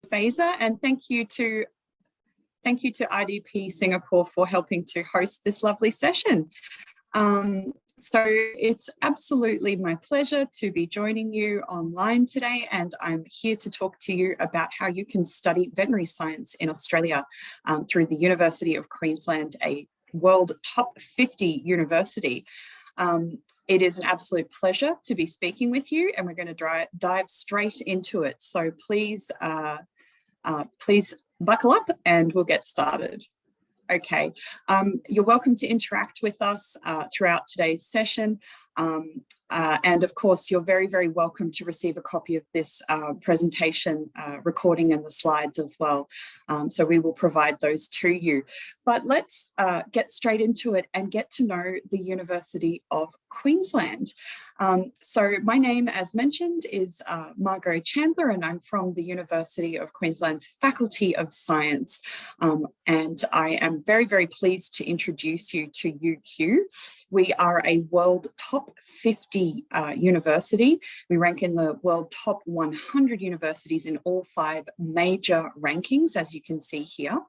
Fazer, and thank you to IDP Singapore for helping to host this lovely session. So it's absolutely my pleasure to be joining you online today, and I'm here to talk to you about how you can study veterinary science in Australia through the University of Queensland, a world top 50 university. It is an absolute pleasure to be speaking with you, and we're going to dive straight into it. So please buckle up and we'll get started. Okay, you're welcome to interact with us throughout today's session. And of course, you're very, very welcome to receive a copy of this presentation recording and the slides as well. So we will provide those to you. But let's get straight into it and get to know the University of Queensland. So my name, as mentioned, is Margot Chandler, and I'm from the University of Queensland's Faculty of Science. And I am very, very pleased to introduce you to UQ. We are a world top 50 university. We rank in the world top 100 universities in all 5 major rankings, as you can see here.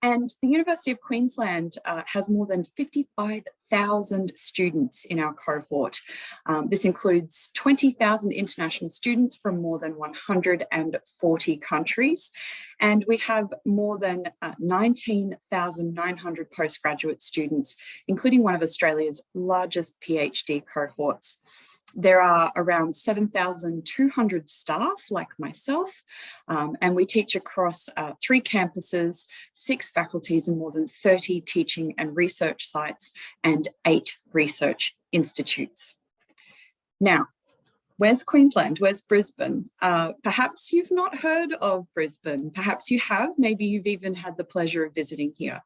And the University of Queensland has more than 55,000 students in our cohort. This includes 20,000 international students from more than 140 countries. And we have more than 19,900 postgraduate students, including one of Australia's largest PhD cohorts. There are around 7,200 staff like myself, and we teach across 3 campuses, 6 faculties, and more than 30 teaching and research sites and 8 research institutes. Now, where's Queensland? Where's Brisbane? Perhaps you've not heard of Brisbane. Perhaps you have. Maybe you've even had the pleasure of visiting here.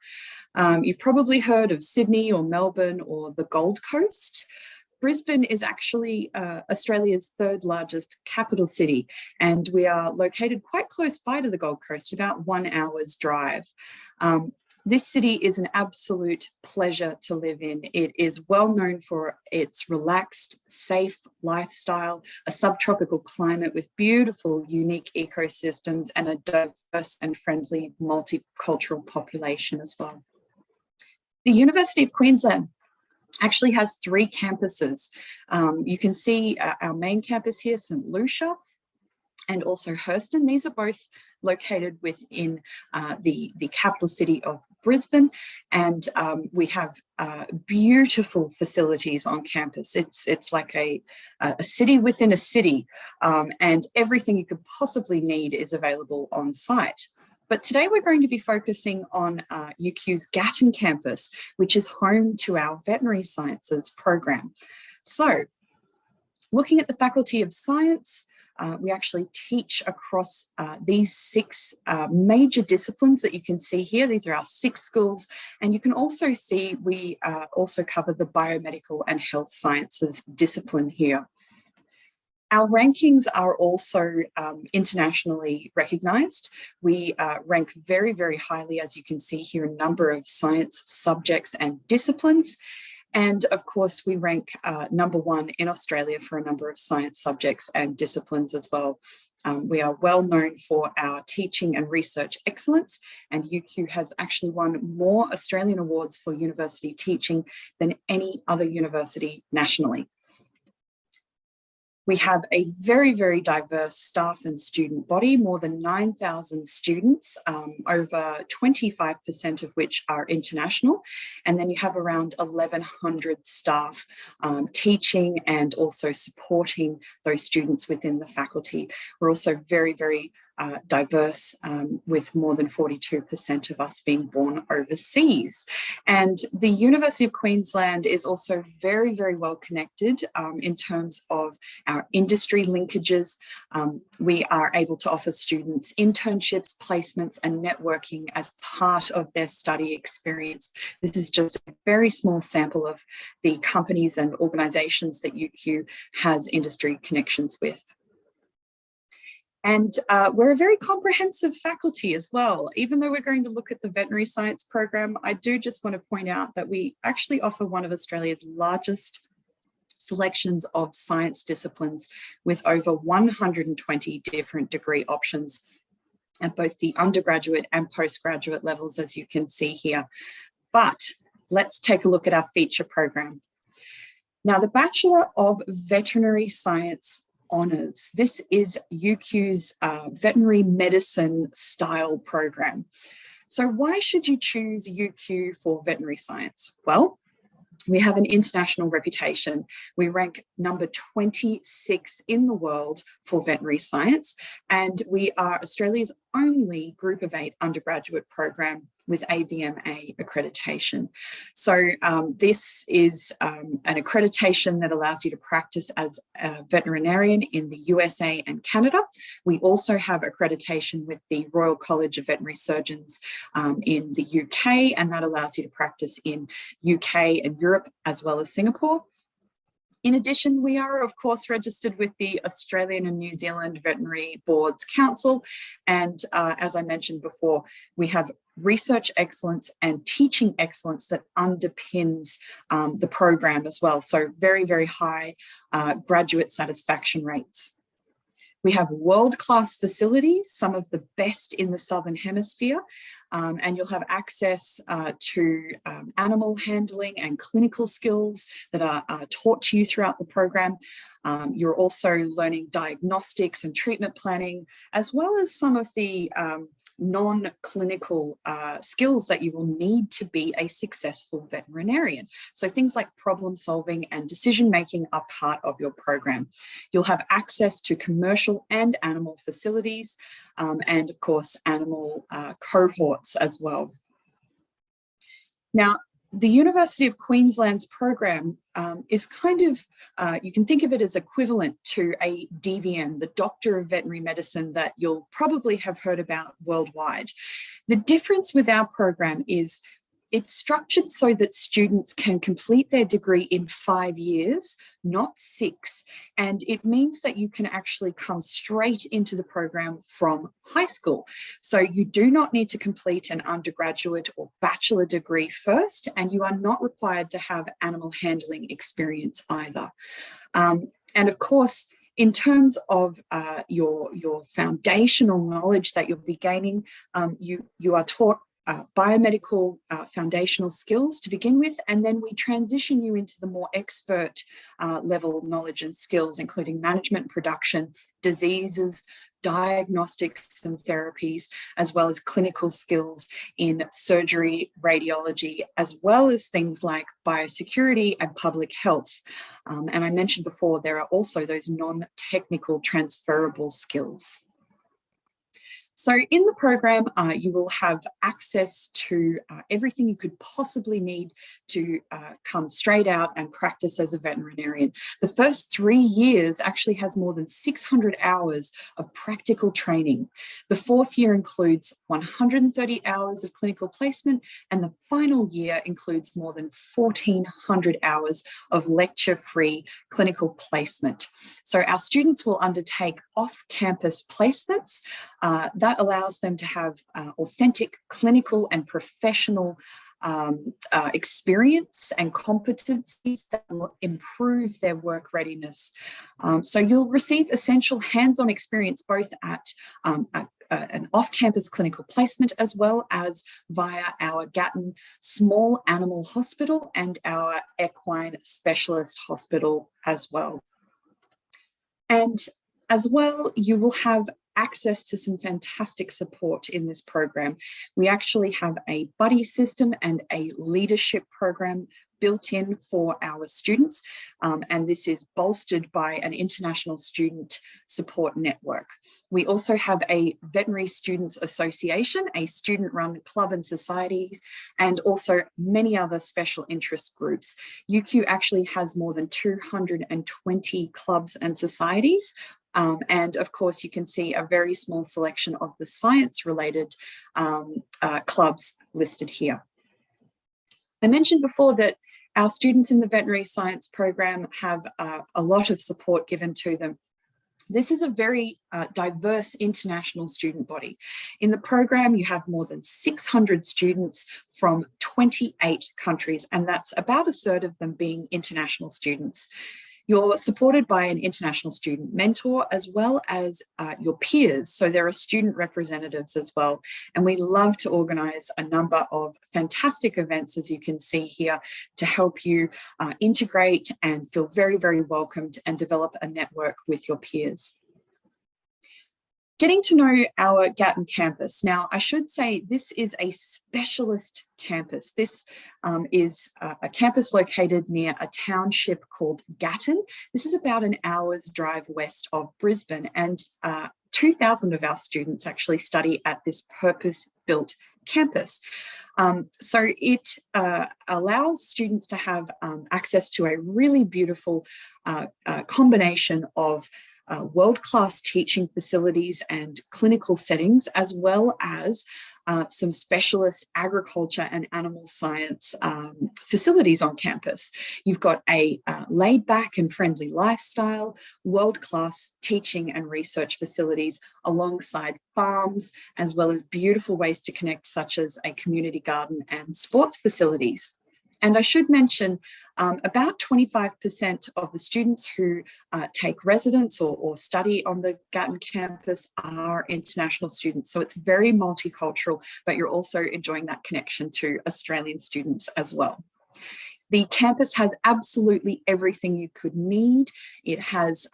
You've probably heard of Sydney or Melbourne or the Gold Coast. Brisbane is actually Australia's 3rd largest capital city, and we are located quite close by to the Gold Coast, about 1 hour's drive. This city is an absolute pleasure to live in. It is well known for its relaxed, safe lifestyle, a subtropical climate with beautiful, unique ecosystems, and a diverse and friendly multicultural population as well. The University of Queensland actually has 3 campuses. You can see our main campus here, St. Lucia, and also Hurston. These are both located within the capital city of Brisbane, and we have beautiful facilities on campus. It's like a city within a city, and everything you could possibly need is available on site. But today we're going to be focusing on UQ's Gatton Campus, which is home to our veterinary sciences program. So, looking at the Faculty of Science, we actually teach across these 6 major disciplines that you can see here. These are our 6 schools, and you can also see we also cover the biomedical and health sciences discipline here. Our rankings are also internationally recognised. We rank very, very highly, as you can see here, a number of science subjects and disciplines. And of course, we rank number 1 in Australia for a number of science subjects and disciplines as well. We are well known for our teaching and research excellence, and UQ has actually won more Australian awards for university teaching than any other university nationally. We have a very, very diverse staff and student body, more than 9,000 students, over 25% of which are international. And then you have around 1,100 staff teaching and also supporting those students within the faculty. We're also very, very diverse, with more than 42% of us being born overseas. And the University of Queensland is also very, very well connected in terms of our industry linkages. We are able to offer students internships, placements, and networking as part of their study experience. This is just a very small sample of the companies and organisations that UQ has industry connections with. And we're a very comprehensive faculty as well. Even though we're going to look at the veterinary science program, I do just want to point out that we actually offer one of Australia's largest selections of science disciplines with over 120 different degree options at both the undergraduate and postgraduate levels, as you can see here. But let's take a look at our feature program. Now, the Bachelor of Veterinary Science Honours. This is UQ's veterinary medicine style program. So why should you choose UQ for veterinary science? Well, we have an international reputation. We rank number 26 in the world for veterinary science, and we are Australia's only group of 8 undergraduate program with AVMA accreditation. So this is an accreditation that allows you to practice as a veterinarian in the USA and Canada. We also have accreditation with the Royal College of Veterinary Surgeons in the UK, and that allows you to practice in UK and Europe as well as Singapore. In addition, we are, of course, registered with the Australian and New Zealand Veterinary Boards Council. And as I mentioned before, we have research excellence and teaching excellence that underpins the program as well. So very, very high graduate satisfaction rates. We have world-class facilities, some of the best in the Southern Hemisphere, and you'll have access to animal handling and clinical skills that are taught to you throughout the program. You're also learning diagnostics and treatment planning, as well as some of the non-clinical skills that you will need to be a successful veterinarian. So things like problem solving and decision making are part of your program. You'll have access to commercial and animal facilities, and of course animal cohorts as well. Now, the University of Queensland's program is kind of, you can think of it as equivalent to a DVM, the Doctor of Veterinary Medicine, that you'll probably have heard about worldwide. The difference with our program is it's structured so that students can complete their degree in 5 years, not 6. And it means that you can actually come straight into the program from high school. So you do not need to complete an undergraduate or bachelor degree first, and you are not required to have animal handling experience either. And of course, in terms of your foundational knowledge that you'll be gaining, you are taught biomedical foundational skills to begin with, and then we transition you into the more expert level knowledge and skills, including management, production, diseases, diagnostics and therapies, as well as clinical skills in surgery, radiology, as well as things like biosecurity and public health. And I mentioned before, there are also those non-technical transferable skills. So in the program, you will have access to everything you could possibly need to come straight out and practice as a veterinarian. The first 3 years actually has more than 600 hours of practical training. The 4th year includes 130 hours of clinical placement, and the final year includes more than 1,400 hours of lecture-free clinical placement. So our students will undertake off-campus placements that allows them to have authentic clinical and professional experience and competencies that will improve their work readiness. So you'll receive essential hands-on experience both at an off-campus clinical placement as well as via our Gatton Small Animal Hospital and our Equine Specialist Hospital as well. And as well, you will have access to some fantastic support in this program. We actually have a buddy system and a leadership program built in for our students, and this is bolstered by an international student support network. We also have a Veterinary Students Association, a student-run club and society, and also many other special interest groups. UQ actually has more than 220 clubs and societies, and of course, you can see a very small selection of the science-related clubs listed here. I mentioned before that our students in the veterinary science program have a lot of support given to them. This is a very diverse international student body. In the program, you have more than 600 students from 28 countries, and that's about a third of them being international students. You're supported by an international student mentor as well as your peers. So there are student representatives as well. And we love to organise a number of fantastic events, as you can see here, to help you integrate and feel very, very welcomed and develop a network with your peers. Getting to know our Gatton campus. Now, I should say this is a specialist campus. This is a campus located near a township called Gatton. This is about an hour's drive west of Brisbane, and 2,000 of our students actually study at this purpose-built campus. So it allows students to have access to a really beautiful combination of world-class teaching facilities and clinical settings, as well as some specialist agriculture and animal science facilities on campus. You've got a laid-back and friendly lifestyle, world-class teaching and research facilities alongside farms, as well as beautiful ways to connect, such as a community garden and sports facilities. And I should mention about 25% of the students who take residence or study on the Gatton campus are international students. So it's very multicultural, but you're also enjoying that connection to Australian students as well. The campus has absolutely everything you could need. It has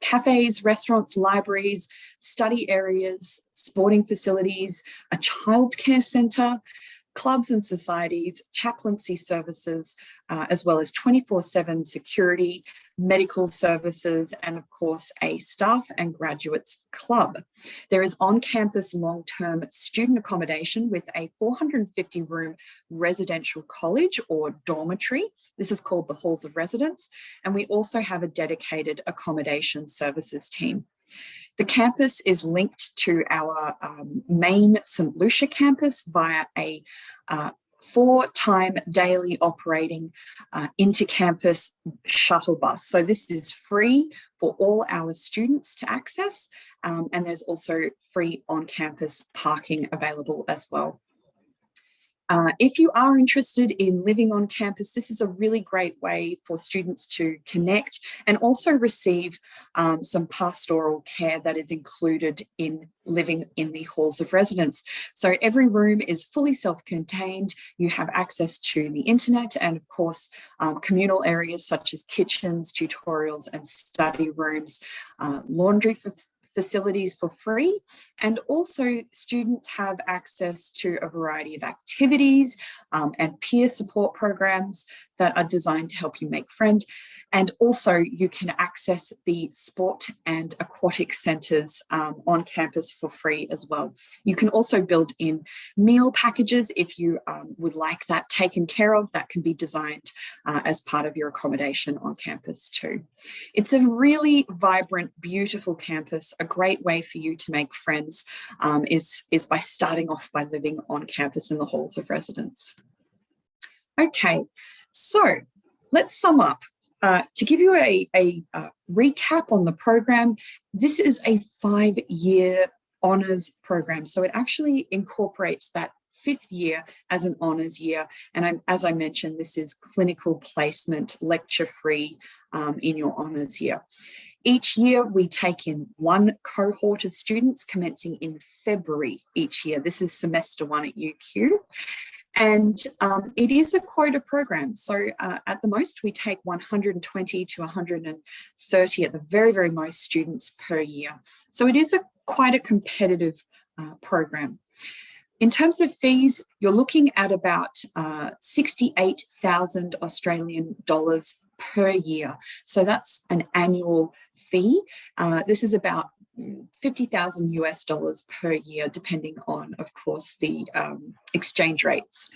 cafes, restaurants, libraries, study areas, sporting facilities, a childcare centre, clubs and societies, chaplaincy services, as well as 24/7 security, medical services, and of course a staff and graduates club. There is on-campus long-term student accommodation with a 450-room residential college or dormitory. This is called the Halls of Residence, and we also have a dedicated accommodation services team. The campus is linked to our main St. Lucia campus via a 4-time daily operating inter-campus shuttle bus. So this is free for all our students to access, and there's also free on-campus parking available as well. If you are interested in living on campus, this is a really great way for students to connect and also receive some pastoral care that is included in living in the halls of residence. So every room is fully self-contained. You have access to the internet and of course communal areas such as kitchens, tutorials and study rooms, laundry facilities for free, and also students have access to a variety of activities and peer support programs that are designed to help you make friends. And also you can access the sport and aquatic centres on campus for free as well. You can also build in meal packages if you would like that taken care of. That can be designed as part of your accommodation on campus too. It's a really vibrant, beautiful campus. A great way for you to make friends is by starting off by living on campus in the halls of residence. Okay, so let's sum up. To give you a recap on the program, this is a 5-year honours program. So it actually incorporates that 5th year as an honours year. And as I mentioned, this is clinical placement, lecture free in your honours year. Each year we take in one cohort of students commencing in February each year. This is semester 1 at UQ. And it is a quota program. So at the most, we take 120 to 130 at the very, very most students per year. So it is quite a competitive program. In terms of fees, you're looking at about 68,000 Australian dollars per year. So that's an annual fee. This is about 50,000 US dollars per year, depending on, of course, the exchange rates.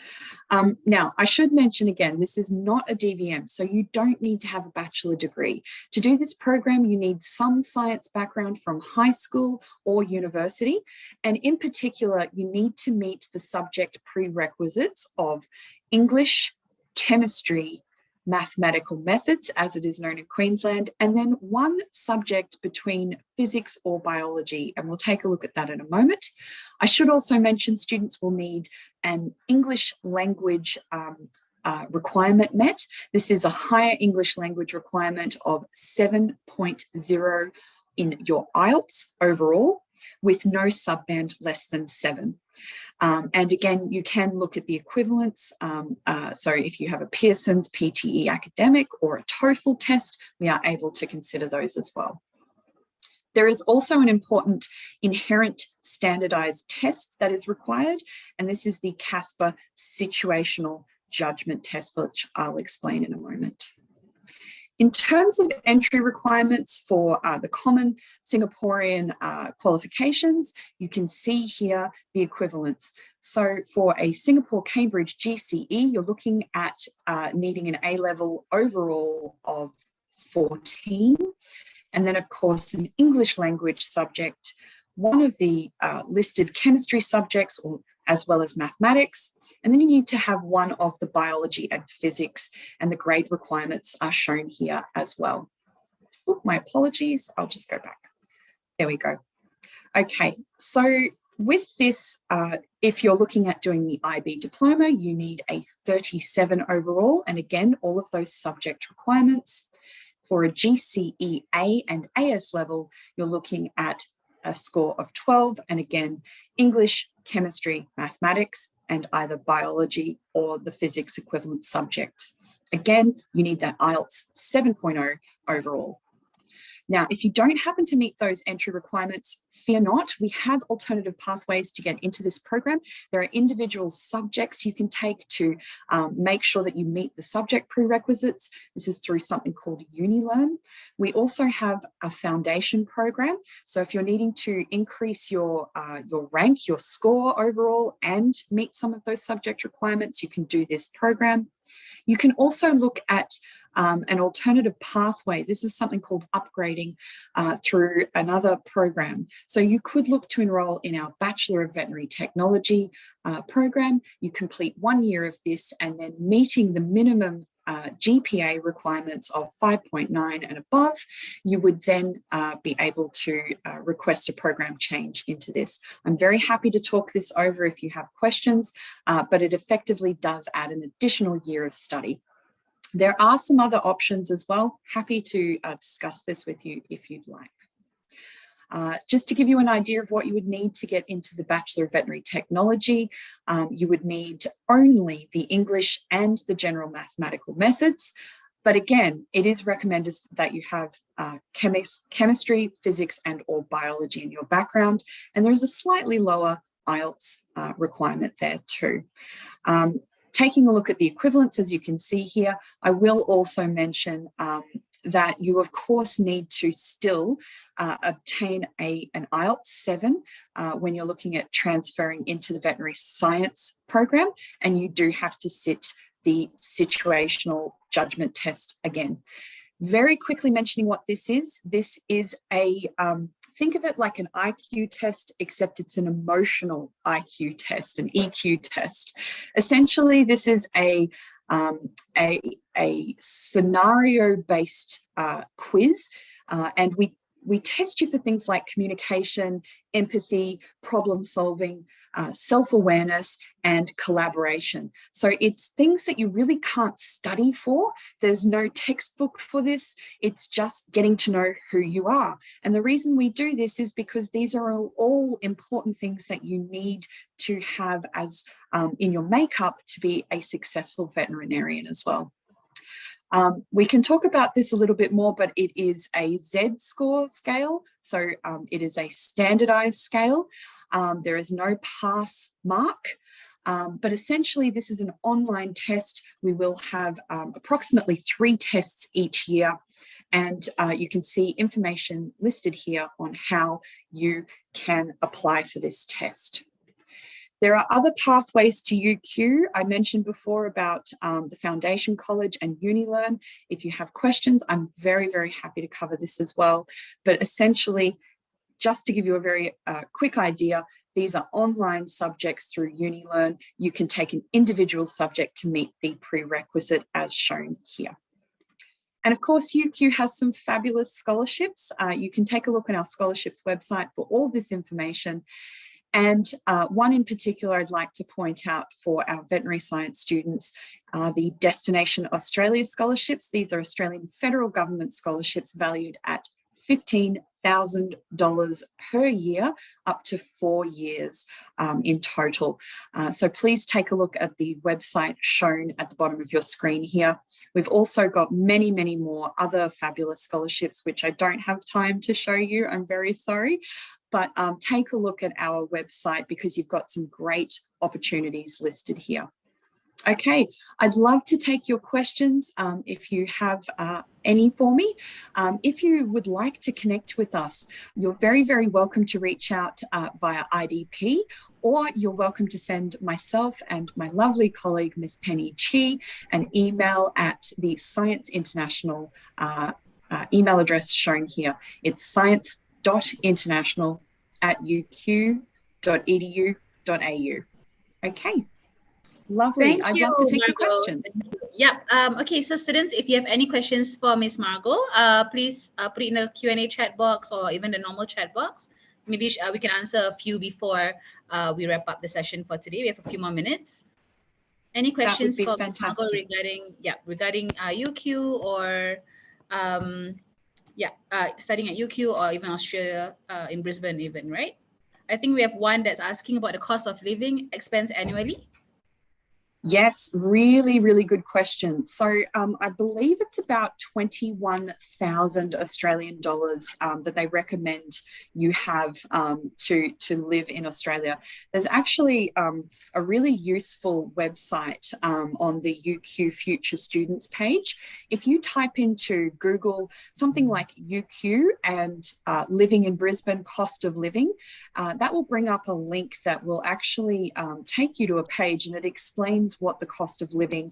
Now, I should mention again, this is not a DVM, so you don't need to have a bachelor degree. To do this program, you need some science background from high school or university, and in particular, you need to meet the subject prerequisites of English, chemistry, mathematical methods, as it is known in Queensland, and then one subject between physics or biology, and we'll take a look at that in a moment. I should also mention students will need an English language requirement met. This is a higher English language requirement of 7.0 in your IELTS overall, with no subband less than 7. And again, you can look at the equivalents. So if you have a Pearson's PTE academic or a TOEFL test, we are able to consider those as well. There is also an important inherent standardized test that is required, and this is the CASPER situational judgment test, which I'll explain in a moment. In terms of entry requirements for the common Singaporean qualifications, you can see here the equivalents. So for a Singapore-Cambridge GCE, you're looking at needing an A-level overall of 14. And then, of course, an English language subject, one of the listed chemistry subjects, or as well as mathematics. And then you need to have one of the biology and physics, and the grade requirements are shown here as well. Oh, my apologies, I'll just go back. There we go. Okay, so with this, if you're looking at doing the IB diploma, you need a 37 overall, and again, all of those subject requirements. For a GCE A and AS level, you're looking at a score of 12, and again, English, chemistry, mathematics, and either biology or the physics equivalent subject. Again, you need that IELTS 7.0 overall. Now, if you don't happen to meet those entry requirements, fear not. We have alternative pathways to get into this program. There are individual subjects you can take to make sure that you meet the subject prerequisites. This is through something called UniLearn. We also have a foundation program. So if you're needing to increase your rank, your score overall, and meet some of those subject requirements, you can do this program. You can also look at an alternative pathway. This is something called upgrading through another program. So you could look to enroll in our Bachelor of Veterinary Technology program. You complete 1 year of this, and then meeting the minimum GPA requirements of 5.9 and above, you would then be able to request a program change into this. I'm very happy to talk this over if you have questions, but it effectively does add an additional year of study. There are some other options as well. Happy to discuss this with you if you'd like. Just to give you an idea of what you would need to get into the Bachelor of Veterinary Technology, you would need only the English and the general mathematical methods. But again, it is recommended that you have chemistry, physics, and or biology in your background. And there's a slightly lower IELTS requirement there too. Taking a look at the equivalents, as you can see here, I will also mention that you, of course, need to still obtain an IELTS 7 when you're looking at transferring into the veterinary science program, and you do have to sit the situational judgment test again. Very quickly mentioning what this is a think of it like an IQ test, except it's an emotional IQ test, an EQ test. Essentially, this is a scenario-based quiz, and we test you for things like communication, empathy, problem solving, self-awareness, and collaboration. So it's things that you really can't study for. There's no textbook for this. It's just getting to know who you are. And the reason we do this is because these are all important things that you need to have as in your makeup to be a successful veterinarian as well. We can talk about this a little bit more, but it is a Z-score scale. So it is a standardized scale. There is no pass mark, but essentially this is an online test. We will have approximately 3 tests each year. And you can see information listed here on how you can apply for this test. There are other pathways to UQ. I mentioned before about the Foundation College and UniLearn. If you have questions, I'm very, very happy to cover this as well. But essentially, just to give you a very quick idea, these are online subjects through UniLearn. You can take an individual subject to meet the prerequisite as shown here. And of course, UQ has some fabulous scholarships. You can take a look on our scholarships website for all this information. And one in particular I'd like to point out for our veterinary science students are the Destination Australia scholarships. These are Australian federal government scholarships valued at $15,000 per year, up to 4 years in total. So please take a look at the website shown at the bottom of your screen here. We've also got many, many more other fabulous scholarships, which I don't have time to show you. I'm very sorry. But take a look at our website because you've got some great opportunities listed here. Okay, I'd love to take your questions if you have any for me. If you would like to connect with us, you're very, very welcome to reach out via IDP, or you're welcome to send myself and my lovely colleague, Miss Penny Chi, an email at the Science International email address shown here. It's science.international@uq.edu.au. Okay. Lovely. I'd love to take your questions. Yep. Okay, so students, if you have any questions for Miss Margot, please put it in the Q&A chat box or even the normal chat box. Maybe we can answer a few before we wrap up the session for today. We have a few more minutes. Any questions for Miss Margot regarding UQ or studying at UQ or even Australia in Brisbane even, right? I think we have one that's asking about the cost of living expense annually. Yes, really, really good question. So I believe it's about 21,000 Australian dollars that they recommend you have to live in Australia. There's actually a really useful website on the UQ Future Students page. If you type into Google something like UQ and living in Brisbane, cost of living, that will bring up a link that will actually take you to a page, and it explains what the cost of living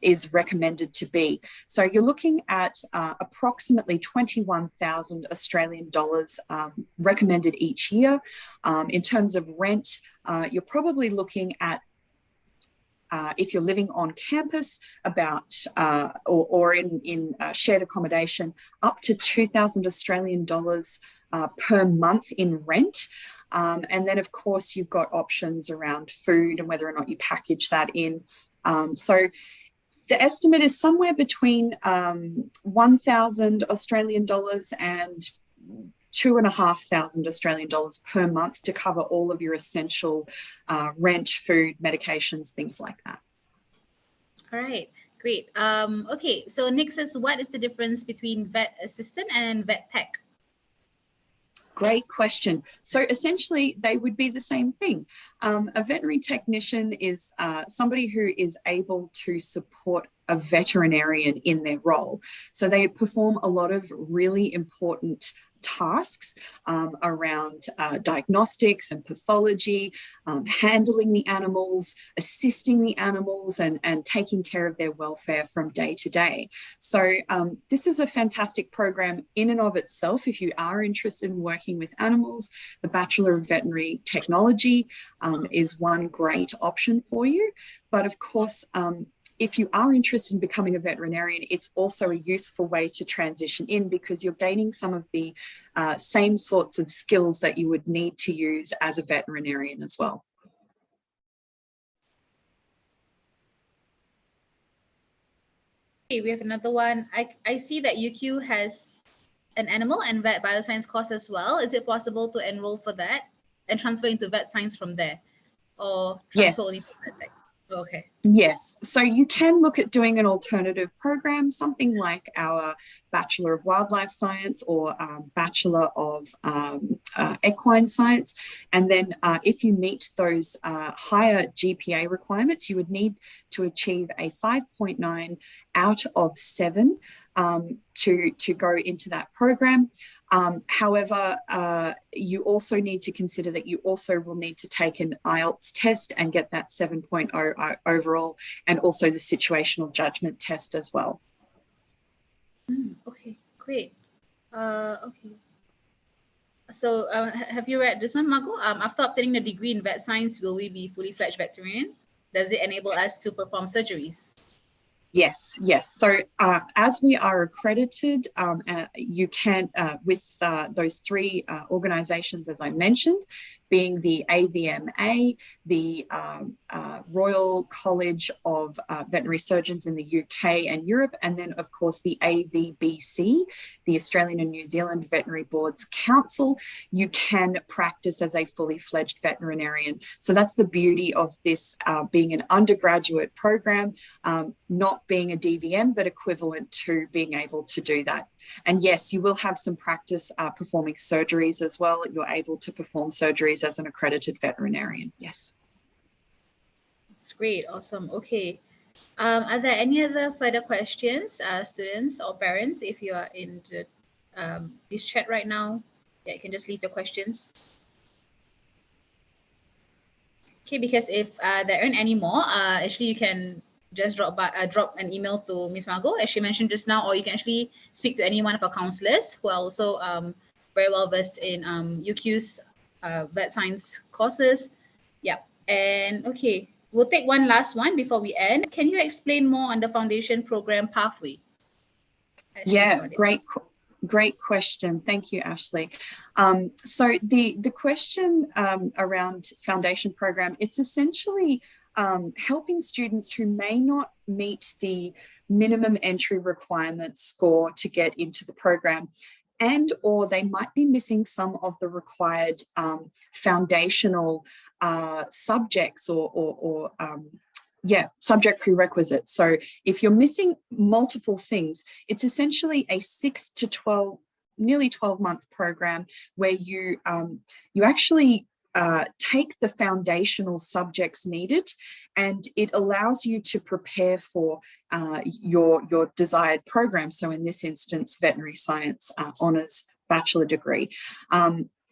is recommended to be. So you're looking at approximately 21,000 Australian dollars recommended each year. In terms of rent, you're probably looking at if you're living on campus, about or in shared accommodation, up to 2,000 Australian dollars per month in rent. And then, of course, you've got options around food and whether or not you package that in. So the estimate is somewhere between 1,000 Australian dollars and 2,500 Australian dollars per month to cover all of your essential rent, food, medications, things like that. All right, great. Okay, so Nick says, what is the difference between vet assistant and vet tech? Great question. So essentially, they would be the same thing. A veterinary technician is somebody who is able to support a veterinarian in their role. So they perform a lot of really important tasks around diagnostics and pathology, handling the animals, assisting the animals, and taking care of their welfare from day to day. So this is a fantastic program in and of itself. If you are interested in working with animals, the Bachelor of Veterinary Technology is one great option for you. But of course, if you are interested in becoming a veterinarian, it's also a useful way to transition in because you're gaining some of the same sorts of skills that you would need to use as a veterinarian as well. Okay, we have another one. I see that UQ has an animal and vet bioscience course as well. Is it possible to enroll for that and transfer into vet science from there? Or transfer only to vet tech? Okay. Yes, so you can look at doing an alternative program, something like our Bachelor of Wildlife Science or Bachelor of Equine Science. And then if you meet those higher GPA requirements, you would need to achieve a 5.9 out of 7 to go into that program. However, you also need to consider that you also will need to take an IELTS test and get that 7.0 overall, and also the situational judgment test as well. Okay, great. Okay. So have you read this one, Margot? After obtaining the degree in vet science, will we be fully fledged veterinarian? Does it enable us to perform surgeries? Yes, yes. So as we are accredited, you can, with those three organisations, as I mentioned, being the AVMA, the Royal College of Veterinary Surgeons in the UK and Europe, and then, of course, the AVBC, the Australian and New Zealand Veterinary Boards Council, you can practice as a fully fledged veterinarian. So that's the beauty of this being an undergraduate program, not being a DVM, but equivalent to being able to do that. And yes, you will have some practice performing surgeries as well. You're able to perform surgeries as an accredited veterinarian. Yes. That's great. Awesome. Okay. Are there any other further questions, students or parents? If you are in the, this chat right now, yeah, you can just leave your questions. Okay, because if there aren't any more, actually you can just drop an email to Ms. Margot, as she mentioned just now, or you can actually speak to any one of our counselors who are also very well versed in UQ's vet science courses. Yeah, and okay, we'll take one last one before we end. Can you explain more on the foundation program pathway? Yeah, great question. Thank you, Ashley. So the question around foundation program, it's essentially helping students who may not meet the minimum entry requirement score to get into the program, and or they might be missing some of the required foundational subjects or subject prerequisites. So if you're missing multiple things, it's essentially a 6 to 12, nearly 12-month program where you actually take the foundational subjects needed, and it allows you to prepare for your desired program. So in this instance, veterinary science honours bachelor degree.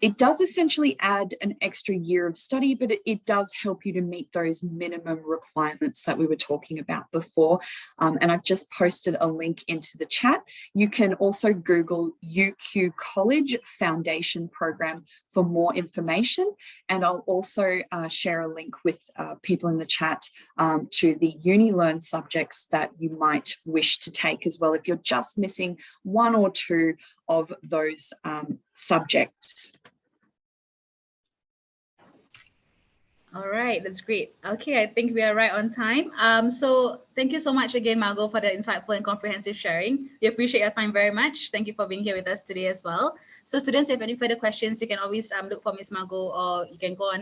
It does essentially add an extra year of study, but it does help you to meet those minimum requirements that we were talking about before. And I've just posted a link into the chat. You can also Google UQ College Foundation Program for more information. And I'll also share a link with people in the chat to the UniLearn subjects that you might wish to take as well, if you're just missing one or two of those subjects. All right, that's great. Okay, I think we are right on time. So thank you so much again, Margot, for the insightful and comprehensive sharing. We appreciate your time very much. Thank you for being here with us today as well. So students, if any further questions, you can always look for Ms. Margot, or you can go on